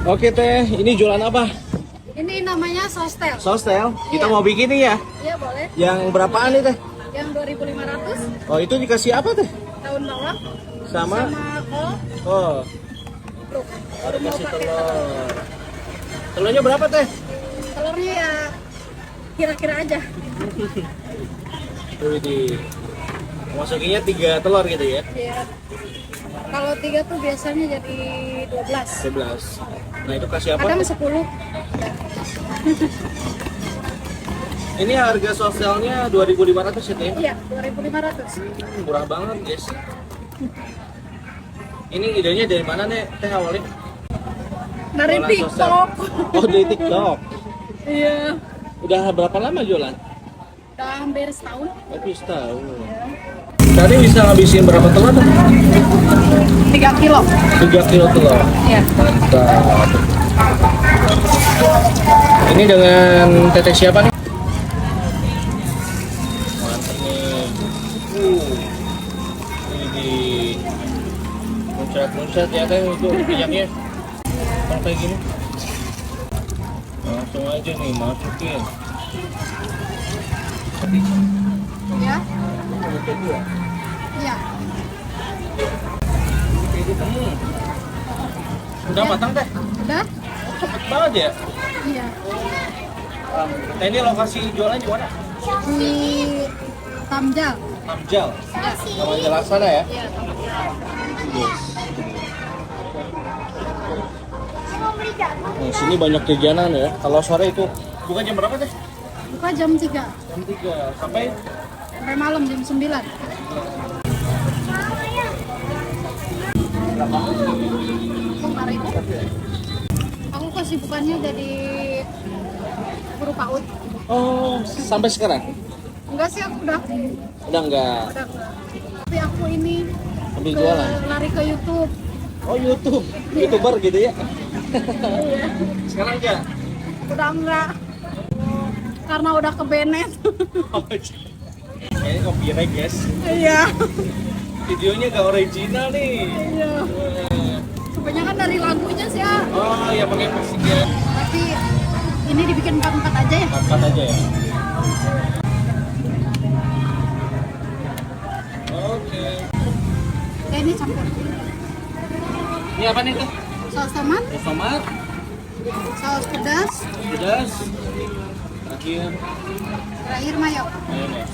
Oke teh, ini jualan apa? Ini namanya sostel. Sostel. Kita Iya. mau bikin nih ya. Iya boleh. Yang berapaan nih teh? Yang 2.500 Oh itu dikasih apa teh? daun bawang Sama? kol. Oh, Truk. baru Mau kasih pakai telur. Telurnya berapa teh? telurnya ya kira-kira aja. Wih, masukinnya 3 telur gitu ya? Iya. Kalau 3 tuh biasanya jadi 12. 11. Nah itu kasih apa? Kadang 10. Ini harga sosialnya 2.500 ya teh? Iya, 2.500. Murah banget guys. Ini idenya dari mana nih teh awalnya? Dari Jualan sosial. TikTok. Oh dari TikTok. Iya. Udah berapa lama jualan? Udah hampir setahun. Tapi setahun. Tadi bisa ngabisin berapa telur? 3 kilo. 3 kilo telur. Iya. Mantap. Ini dengan teteh siapa nih? Mantap nih. Ini muncrat-muncrat ya teh itu minyaknya. Kalau kayak gini. Langsung aja nih masukin. Iya. Iya. Udah matang teh? Udah? Cepet banget ya? Iya. Nah ini lokasi jualan di mana? Di Tamjal. Tamjal. Sama jalan sana ya? Iya, Tamjal. Yes. Nah, sini banyak kegiatan ya. Kalau sore itu buka jam berapa teh? Buka jam 3 Jam 3 sampai sampai malam jam 9. Kemarin aku kesibukannya jadi guru PAUD. oh sampai sekarang Enggak sih, aku udah udah enggak enggak. Tapi aku ini ambil jualan. lari ke YouTube. Oh YouTube, YouTuber gitu ya? Iya. Sekarang enggak? Udah enggak. Karena udah ke Bennett. Ini copyright guys. Iya. Videonya gak original nih. Iya. Kebanyakan dari lagunya sih ya. Oh ya pakai musik ya. Tapi ini dibikin 4-4 aja ya. Empat aja ya. Oke. Ya ini campur. Ini apa nih tuh? Saus tomat, Tomat, saus pedas, pedas, terakhir terakhir mayo. mayonnaise.